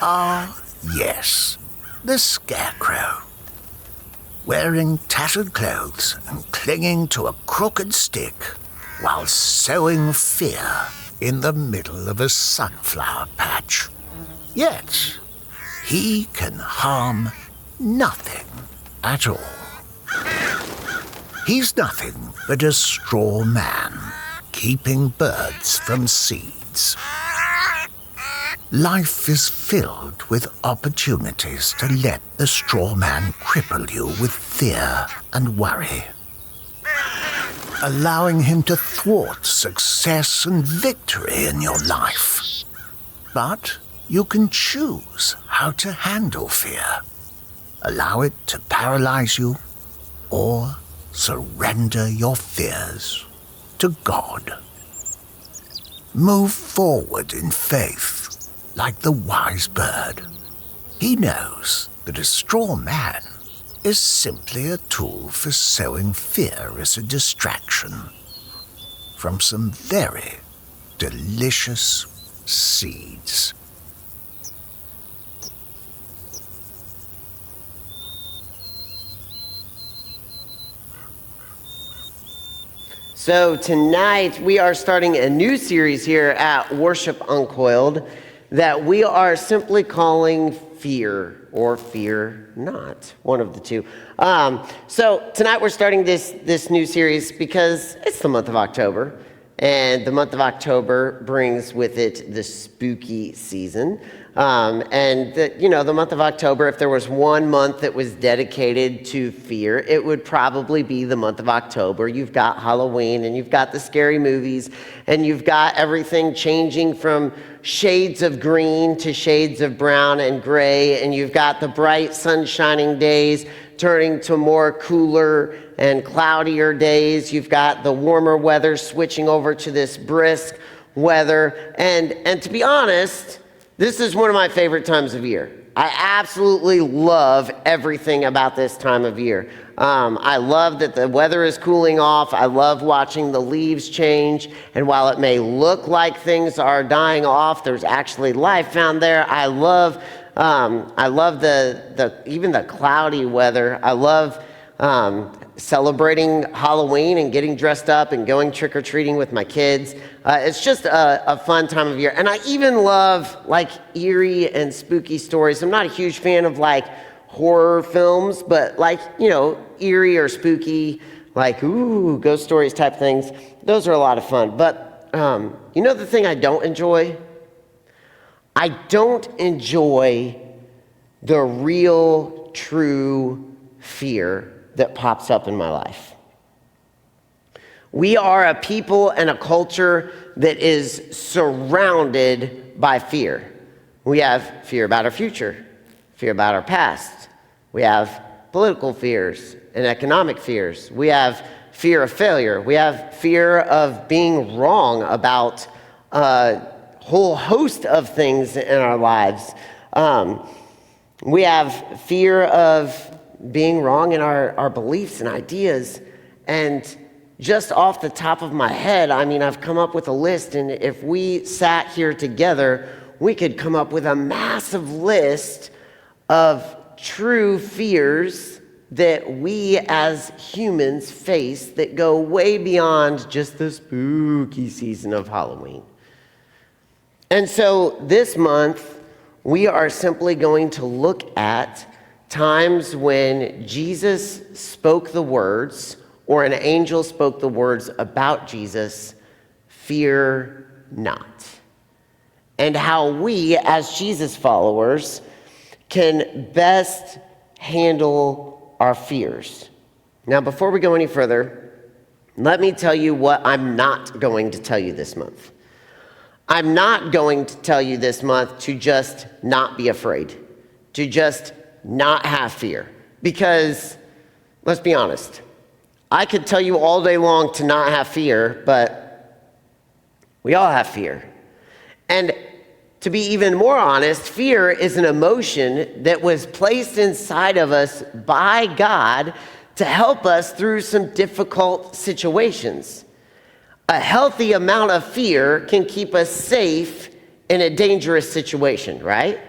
Ah, yes, the Scarecrow. Wearing tattered clothes and clinging to a crooked stick while sowing fear in the middle of a sunflower patch. Yet, he can harm nothing at all. He's nothing but a straw man, keeping birds from seeds. Life is filled with opportunities to let the straw man cripple you with fear and worry, allowing him to thwart success and victory in your life. But you can choose how to handle fear. Allow it to paralyze you, or surrender your fears to God. Move forward in faith like the wise bird. He knows that a straw man is simply a tool for sowing fear as a distraction from some very delicious seeds. So tonight we are starting a new series here at Worship Uncoiled that we are simply calling Fear or Fear Not, one of the two. So tonight we're starting this new series because it's the month of October, and the month of October brings with it the spooky season. The month of October, if there was one month that was dedicated to fear, it would probably be the month of October. You've got Halloween, and you've got the scary movies, and you've got everything changing from shades of green to shades of brown and gray, and you've got the bright sun-shining days turning to more cooler and cloudier days. You've got the warmer weather switching over to this brisk weather, and to be honest, this is one of my favorite times of year. I absolutely love everything about this time of year. I love that the weather is cooling off. I love watching the leaves change. And while it may look like things are dying off, there's actually life found there. I love even the cloudy weather. I love celebrating Halloween and getting dressed up and going trick-or-treating with my kids. It's just a fun time of year. And I even love like eerie and spooky stories. I'm not a huge fan of like horror films, but like, eerie or spooky, like, ooh, ghost stories type things. Those are a lot of fun. But the thing I don't enjoy? I don't enjoy the real, true fear that pops up in my life. We are a people and a culture that is surrounded by fear. We have fear about our future, fear about our past. We have political fears and economic fears. We have fear of failure. We have fear of being wrong about a whole host of things in our lives. We have fear of being wrong in our beliefs and ideas. And just off the top of my head, I've come up with a list, and if we sat here together, we could come up with a massive list of true fears that we as humans face that go way beyond just the spooky season of Halloween. And so this month, we are simply going to look at times when Jesus spoke the words, or an angel spoke the words about Jesus, fear not. And how we, as Jesus followers, can best handle our fears. Now, before we go any further, let me tell you what I'm not going to tell you this month. I'm not going to tell you this month to just not be afraid, to just not have fear. Because, let's be honest, I could tell you all day long to not have fear, but we all have fear. And to be even more honest, fear is an emotion that was placed inside of us by God to help us through some difficult situations. A healthy amount of fear can keep us safe in a dangerous situation, right?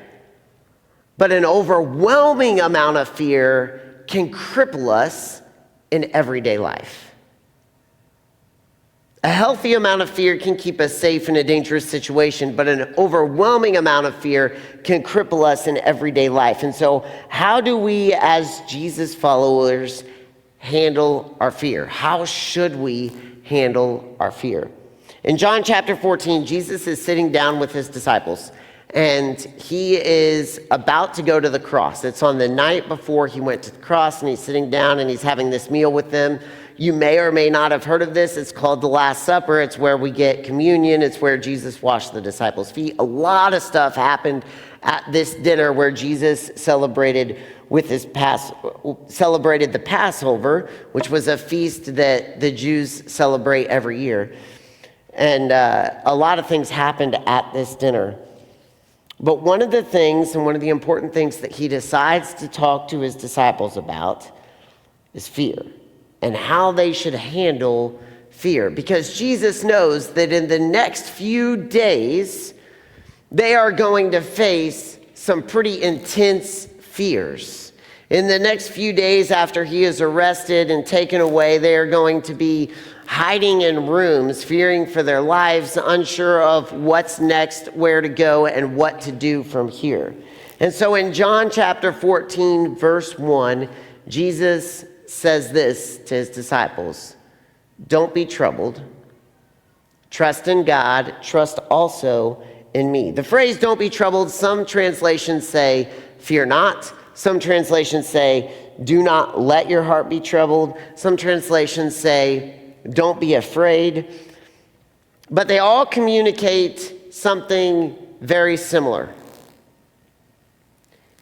But an overwhelming amount of fear can cripple us in everyday life. A healthy amount of fear can keep us safe in a dangerous situation, but an overwhelming amount of fear can cripple us in everyday life. And so, how do we as Jesus followers handle our fear? How should we handle our fear? In John chapter 14, Jesus is sitting down with his disciples, and he is about to go to the cross. It's on the night before he went to the cross, and he's sitting down and he's having this meal with them. You may or may not have heard of this. It's called the Last Supper. It's where we get communion. It's where Jesus washed the disciples' feet. A lot of stuff happened at this dinner where Jesus celebrated the Passover, which was a feast that the Jews celebrate every year. And a lot of things happened at this dinner. But one of the things, and one of the important things that he decides to talk to his disciples about is fear and how they should handle fear. Because Jesus knows that in the next few days, they are going to face some pretty intense fears. In the next few days after he is arrested and taken away, they are going to be hiding in rooms, fearing for their lives, unsure of what's next, where to go, and what to do from here. And so in John chapter 14, verse 1, Jesus says this to his disciples: "Don't be troubled. Trust in God. Trust also in me." The phrase "don't be troubled," some translations say "fear not." Some translations say "do not let your heart be troubled." Some translations say "don't be afraid." But they all communicate something very similar.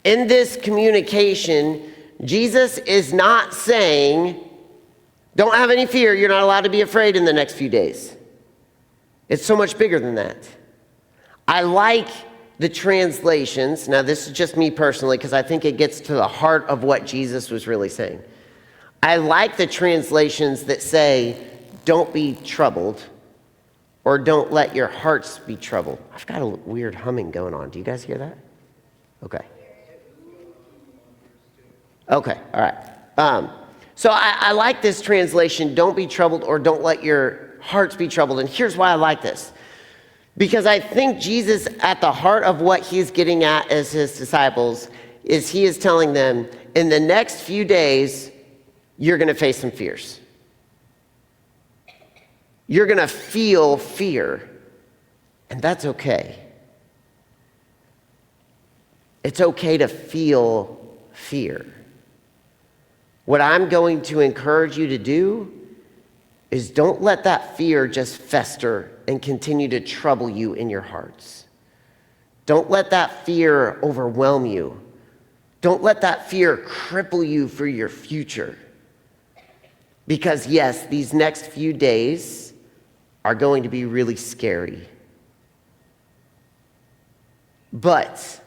In this communication, Jesus is not saying, don't have any fear, you're not allowed to be afraid in the next few days. It's so much bigger than that. I like the translations. Now, this is just me personally, because I think it gets to the heart of what Jesus was really saying. I like the translations that say, don't be troubled, or don't let your hearts be troubled. I've got a weird humming going on. Do you guys hear that? Okay. Okay, all right. So I like this translation, don't be troubled or don't let your hearts be troubled. And here's why I like this. Because I think Jesus, at the heart of what he's getting at as his disciples, is he is telling them, in the next few days, you're going to face some fears. You're going to feel fear, and that's okay. It's okay to feel fear. What I'm going to encourage you to do is don't let that fear just fester and continue to trouble you in your hearts. Don't let that fear overwhelm you. Don't let that fear cripple you for your future. Because yes, these next few days are going to be really scary. But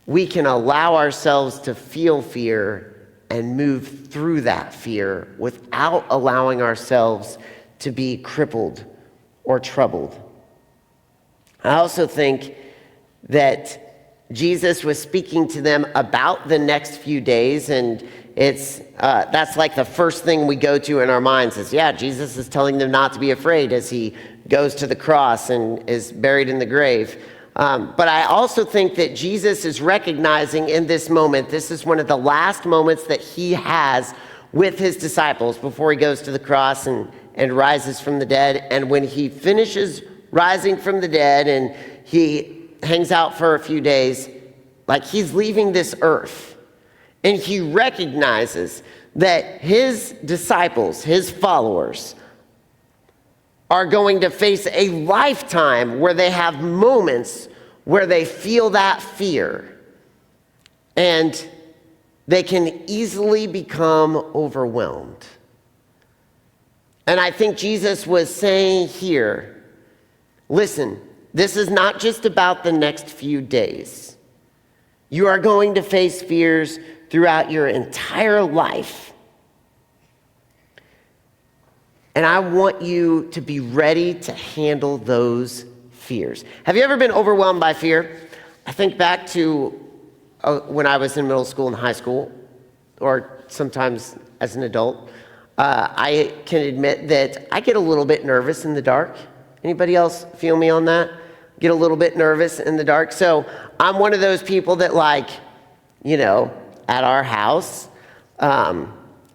we can allow ourselves to feel fear and move through that fear without allowing ourselves to be crippled or troubled. I also think that Jesus was speaking to them about the next few days, and that's like the first thing we go to in our minds is, yeah, Jesus is telling them not to be afraid as he goes to the cross and is buried in the grave. But I also think that Jesus is recognizing in this moment, this is one of the last moments that he has with his disciples before he goes to the cross and rises from the dead. And when he finishes rising from the dead and he hangs out for a few days, like he's leaving this earth. And he recognizes that his disciples, his followers, are going to face a lifetime where they have moments where they feel that fear and they can easily become overwhelmed. And I think Jesus was saying here, listen, this is not just about the next few days. You are going to face fears throughout your entire life. And I want you to be ready to handle those fears. Have you ever been overwhelmed by fear? I think back to when I was in middle school and high school, or sometimes as an adult. I can admit that I get a little bit nervous in the dark. Anybody else feel me on that? Get a little bit nervous in the dark. So I'm one of those people that, like, at our house,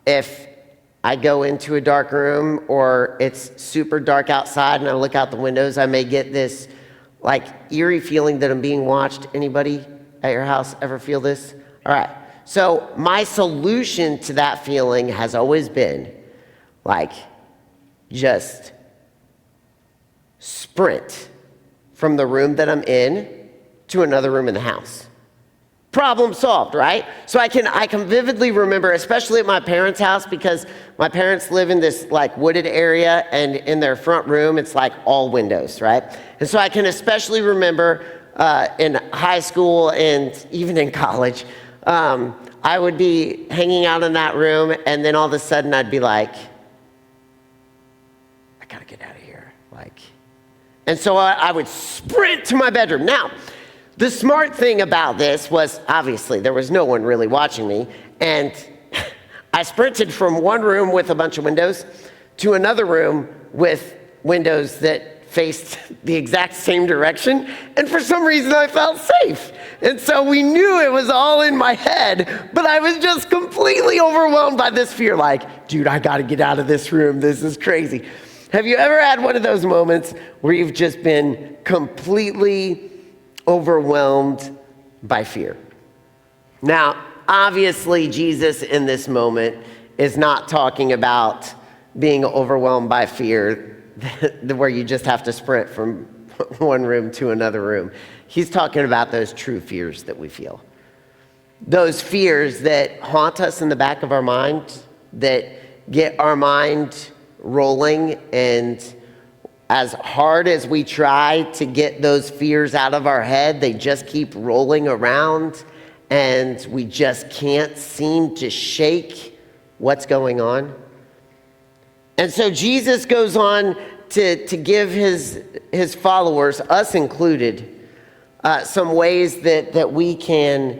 if I go into a dark room or it's super dark outside and I look out the windows, I may get this like eerie feeling that I'm being watched. Anybody at your house ever feel this? All right. So my solution to that feeling has always been like, just sprint from the room that I'm in to another room in the house. Problem solved, right? So I can vividly remember, especially at my parents' house, because my parents live in this like wooded area, and in their front room it's like all windows, right? And so I can especially remember in high school and even in college, I would be hanging out in that room, and then all of a sudden I'd be like, I gotta get out of here, and so I would sprint to my bedroom. Now, the smart thing about this was, obviously, there was no one really watching me, and I sprinted from one room with a bunch of windows to another room with windows that faced the exact same direction, and for some reason I felt safe. And so we knew it was all in my head, but I was just completely overwhelmed by this fear, like, dude, I gotta get out of this room, this is crazy. Have you ever had one of those moments where you've just been completely overwhelmed by fear? Now, obviously, Jesus in this moment is not talking about being overwhelmed by fear where you just have to sprint from one room to another room. He's talking about those true fears that we feel. Those fears that haunt us in the back of our mind, that get our mind rolling, and as hard as we try to get those fears out of our head, they just keep rolling around, and we just can't seem to shake what's going on. And so Jesus goes on to give his followers, us included, some ways that we can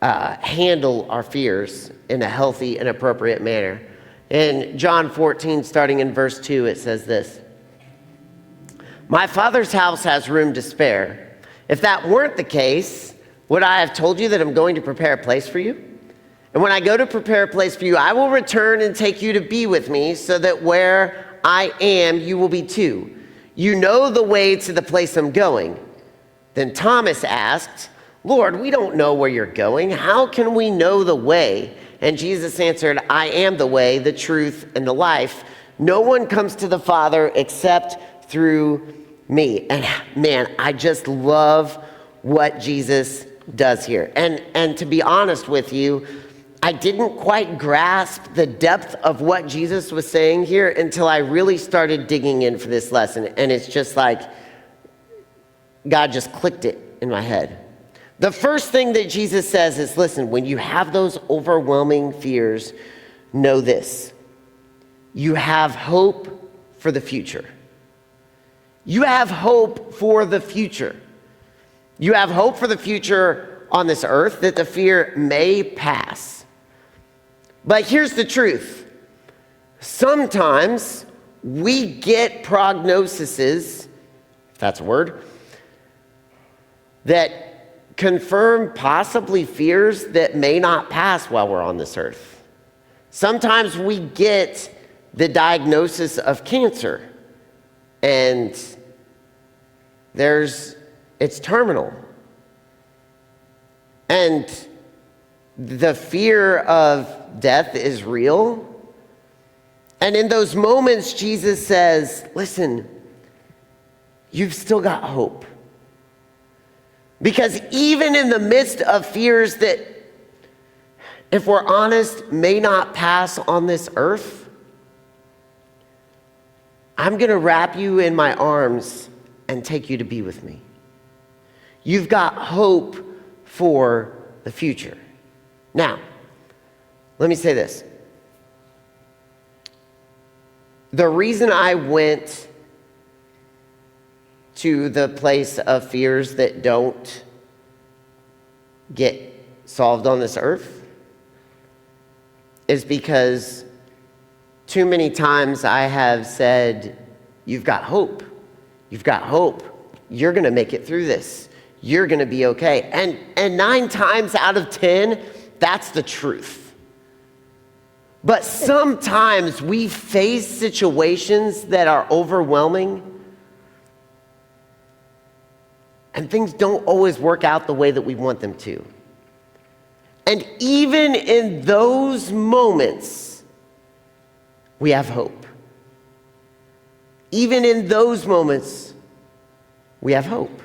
handle our fears in a healthy and appropriate manner. In John 14, starting in verse 2, it says this: "My Father's house has room to spare. If that weren't the case, would I have told you that I'm going to prepare a place for you? And when I go to prepare a place for you, I will return and take you to be with me, so that where I am, you will be too. You know the way to the place I'm going." Then Thomas asked, "Lord, we don't know where you're going. How can we know the way?" And Jesus answered, "I am the way, the truth, and the life. No one comes to the Father except through me." And man, I just love what Jesus does here. And to be honest with you, I didn't quite grasp the depth of what Jesus was saying here until I really started digging in for this lesson. And it's just like God just clicked it in my head. The first thing that Jesus says is, listen, when you have those overwhelming fears, know this: you have hope for the future. You have hope for the future. You have hope for the future on this earth, that the fear may pass. But here's the truth. Sometimes we get prognoses, if that's a word, that confirm possibly fears that may not pass while we're on this earth. Sometimes we get the diagnosis of cancer, and it's terminal. And the fear of death is real. And in those moments, Jesus says, listen, you've still got hope. Because even in the midst of fears that, if we're honest, may not pass on this earth, I'm going to wrap you in my arms and take you to be with me. You've got hope for the future. Now, let me say this. The reason I went to the place of fears that don't get solved on this earth is because too many times I have said, you've got hope. You've got hope. You're going to make it through this. You're going to be okay. And 9 times out of 10, that's the truth. But sometimes we face situations that are overwhelming, and things don't always work out the way that we want them to. And even in those moments, we have hope. Even in those moments, we have hope.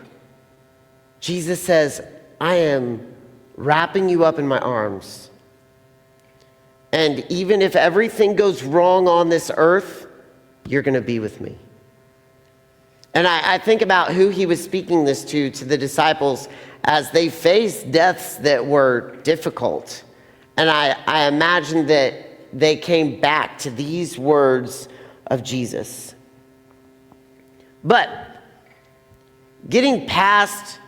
Jesus says, I am wrapping you up in my arms. And even if everything goes wrong on this earth, you're going to be with me. And I think about who he was speaking this to the disciples as they faced deaths that were difficult. And I imagine that they came back to these words of Jesus. But getting past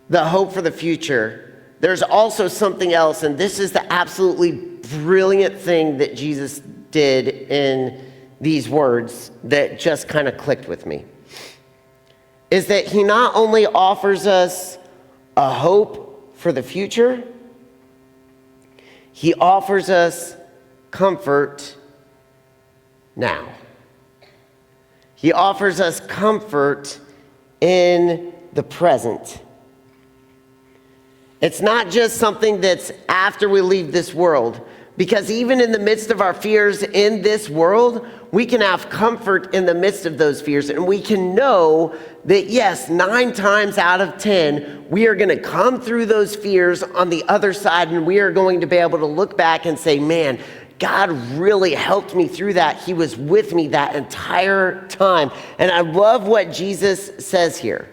the hope for the future, there's also something else, and this is the absolutely brilliant thing that Jesus did in these words that just kind of clicked with me, is that he not only offers us a hope for the future, he offers us comfort now. He offers us comfort in the present. It's not just something that's after we leave this world, because even in the midst of our fears in this world, we can have comfort in the midst of those fears, and we can know that yes, 9 times out of 10, we are going to come through those fears on the other side, and we are going to be able to look back and say, man, God really helped me through that. He was with me that entire time. And I love what Jesus says here.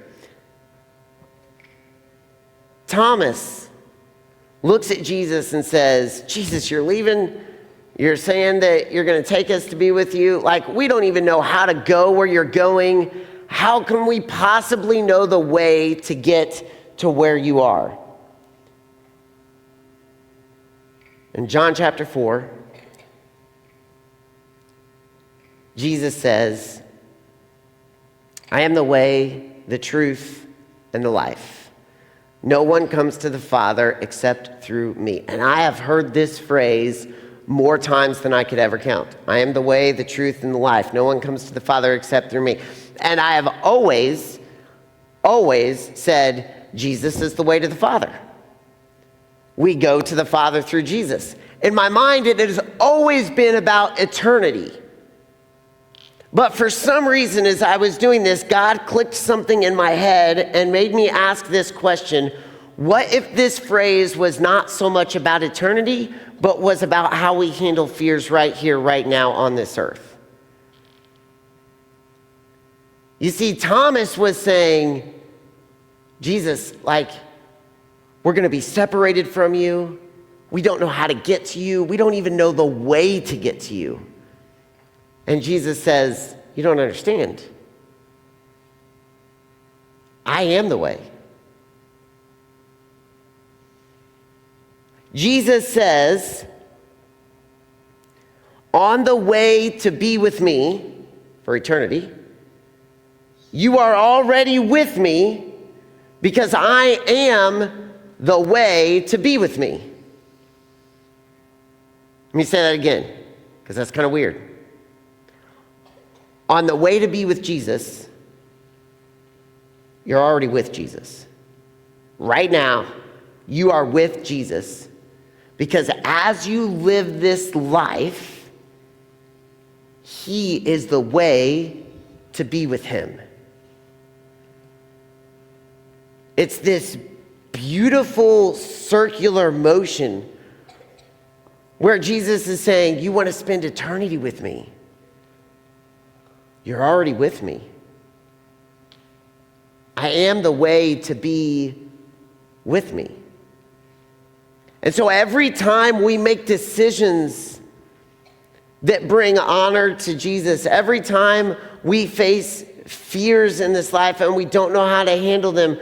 Thomas looks at Jesus and says, Jesus, you're leaving? You're saying that you're going to take us to be with you? Like, we don't even know how to go where you're going. How can we possibly know the way to get to where you are? In John chapter 4, Jesus says, I am the way, the truth, and the life. No one comes to the Father except through me. And I have heard this phrase more times than I could ever count. I am the way, the truth, and the life. No one comes to the Father except through me. And I have always said, Jesus is the way to the Father. We go to the Father through Jesus. In my mind, it has always been about eternity. But for some reason, as I was doing this, God clicked something in my head and made me ask this question: what if this phrase was not so much about eternity, but was about how we handle fears right here, right now on this earth? You see, Thomas was saying, Jesus, like, we're going to be separated from you. We don't know how to get to you. We don't even know the way to get to you. And Jesus says, you don't understand. I am the way. Jesus says, on the way to be with me for eternity, you are already with me because I am the way to be with me. Let me say that again, because that's kind of weird. On the way to be with Jesus, you're already with Jesus. Right now, you are with Jesus because as you live this life, He is the way to be with Him. It's this beautiful circular motion where Jesus is saying, you want to spend eternity with me? You're already with me. I am the way to be with me. And so every time we make decisions that bring honor to Jesus, every time we face fears in this life and we don't know how to handle them.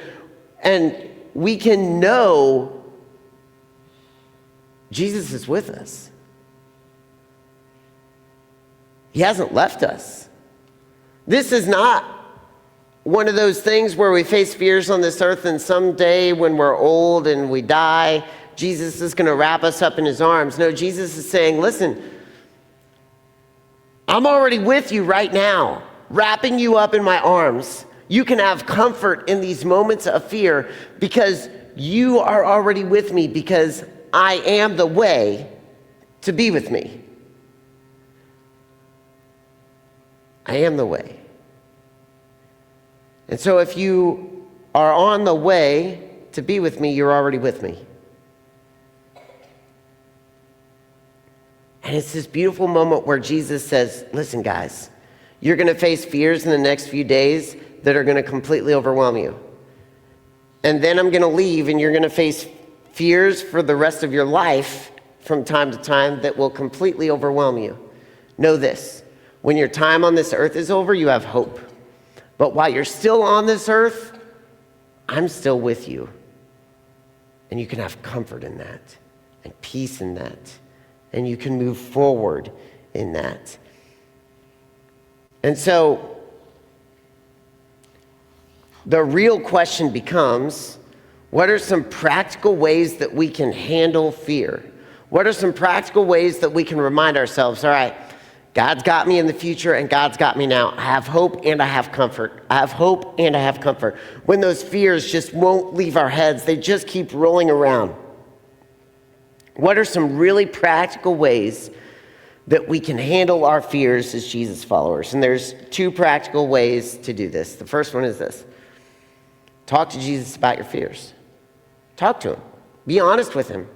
And we can know Jesus is with us. He hasn't left us. This is not one of those things where we face fears on this earth and someday when we're old and we die, Jesus is going to wrap us up in his arms. No, Jesus is saying, listen, I'm already with you right now, wrapping you up in my arms. You can have comfort in these moments of fear because you are already with me, because I am the way to be with me. I am the way. And so if you are on the way to be with me, you're already with me. And it's this beautiful moment where Jesus says, listen, guys, you're going to face fears in the next few days that are going to completely overwhelm you. And then I'm going to leave and you're going to face fears for the rest of your life from time to time that will completely overwhelm you. Know this, when your time on this earth is over, you have hope. But while you're still on this earth, I'm still with you. And you can have comfort in that and peace in that. And you can move forward in that. And so the real question becomes, what are some practical ways that we can handle fear? What are some practical ways that we can remind ourselves, all right, God's got me in the future and God's got me now. I have hope and I have comfort. I have hope and I have comfort. When those fears just won't leave our heads, they just keep rolling around. What are some really practical ways that we can handle our fears as Jesus followers? And there's two practical ways to do this. The first one is this. Talk to Jesus about your fears. Talk to him. Be honest with him.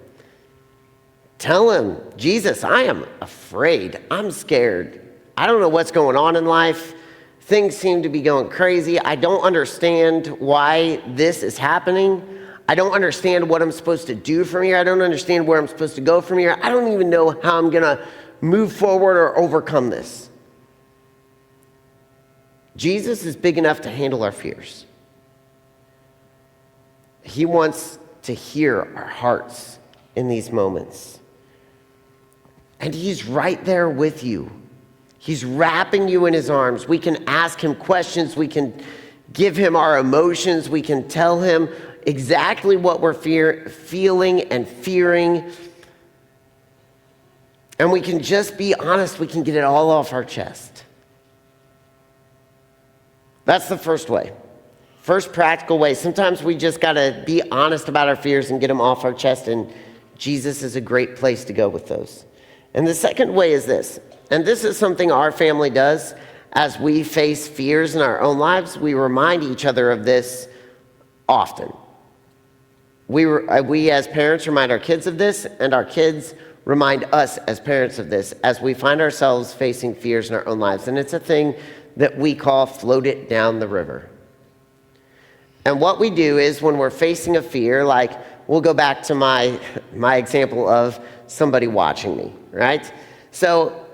Tell him, Jesus, I am afraid. I'm scared. I don't know what's going on in life. Things seem to be going crazy. I don't understand why this is happening. I don't understand what I'm supposed to do from here. I don't understand where I'm supposed to go from here. I don't even know how I'm going to move forward or overcome this. Jesus is big enough to handle our fears. He wants to hear our hearts in these moments. And he's right there with you. He's wrapping you in his arms. We can ask him questions. We can give him our emotions. We can tell him exactly what we're feeling and fearing. And we can just be honest. We can get it all off our chest. That's the first way. First practical way. Sometimes we just got to be honest about our fears and get them off our chest. And Jesus is a great place to go with those. And the second way is this, and this is something our family does as we face fears in our own lives. We remind each other of this often. We as parents remind our kids of this, and our kids remind us as parents of this as we find ourselves facing fears in our own lives. And it's a thing that we call float it down the river. And what we do is when we're facing a fear, like we'll go back to my example of somebody watching me, right? So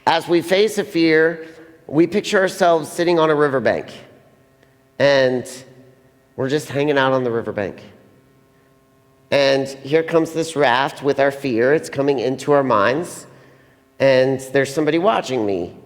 as we face a fear, we picture ourselves sitting on a riverbank and we're just hanging out on the riverbank. And here comes this raft with our fear. It's coming into our minds and there's somebody watching me.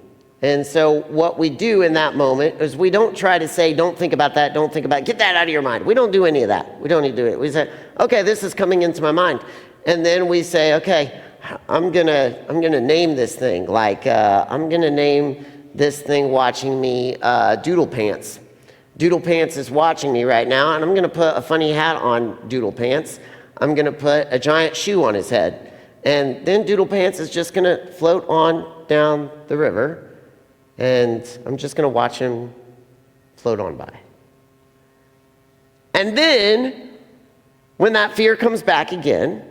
And so what we do in that moment is we don't try to say, don't think about that, don't think about it, get that out of your mind. We don't do any of that. We don't need to do it. We say, okay, this is coming into my mind. And then we say, okay, I'm gonna name this thing. Like I'm gonna name this thing watching me Doodle Pants. Doodle Pants is watching me right now, and I'm gonna put a funny hat on Doodle Pants. I'm gonna put a giant shoe on his head. And then Doodle Pants is just gonna float on down the river. And I'm just going to watch him float on by. And then, when that fear comes back again,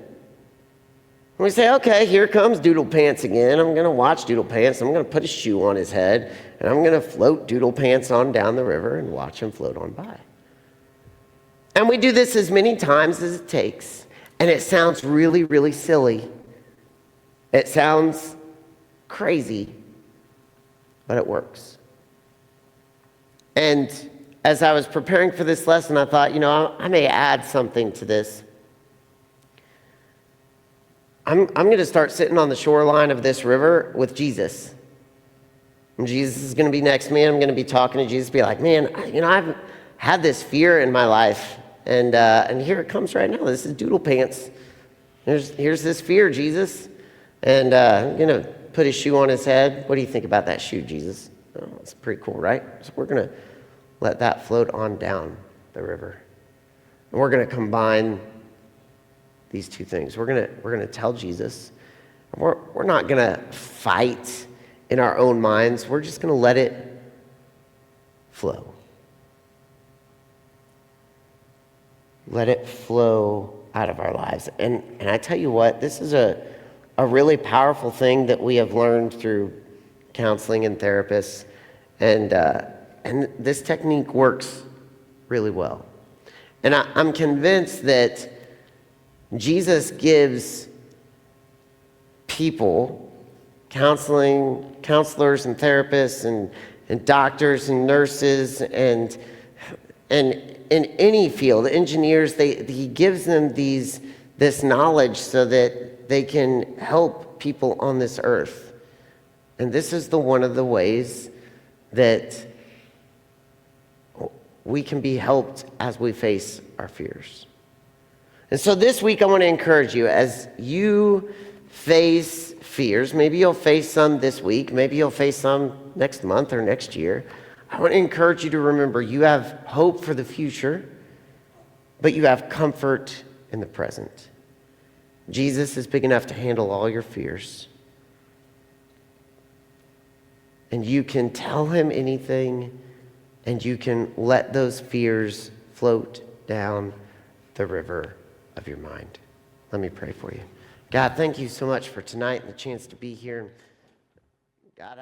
we say, okay, here comes Doodle Pants again. I'm going to watch Doodle Pants. I'm going to put a shoe on his head. And I'm going to float Doodle Pants on down the river and watch him float on by. And we do this as many times as it takes. And it sounds really, really silly. It sounds crazy. But it works. And as I was preparing for this lesson, I thought, I may add something to this. I'm going to start sitting on the shoreline of this river with Jesus. And Jesus is going to be next to me. I'm going to be talking to Jesus, be like, man, I've had this fear in my life. And here it comes right now. This is doodle pants. Here's this fear, Jesus. And I'm going to put his shoe on his head. What do you think about that shoe, Jesus? Oh, it's pretty cool, right? So we're going to let that float on down the river. And we're going to combine these two things. We're going to tell Jesus. We're not going to fight in our own minds. We're just going to let it flow. Let it flow out of our lives. And I tell you what, this is a really powerful thing that we have learned through counseling and therapists. And this technique works really well. And I'm convinced that Jesus gives people, counselors and therapists and doctors and nurses and in any field, engineers, he gives them this knowledge so that they can help people on this earth. And this is one of the ways that we can be helped as we face our fears. And so this week I want to encourage you as you face fears. Maybe you'll face some this week. Maybe you'll face some next month or next year. I want to encourage you to remember you have hope for the future, but you have comfort in the present. Jesus is big enough to handle all your fears. And you can tell him anything, and you can let those fears float down the river of your mind. Let me pray for you. God, thank you so much for tonight and the chance to be here. God,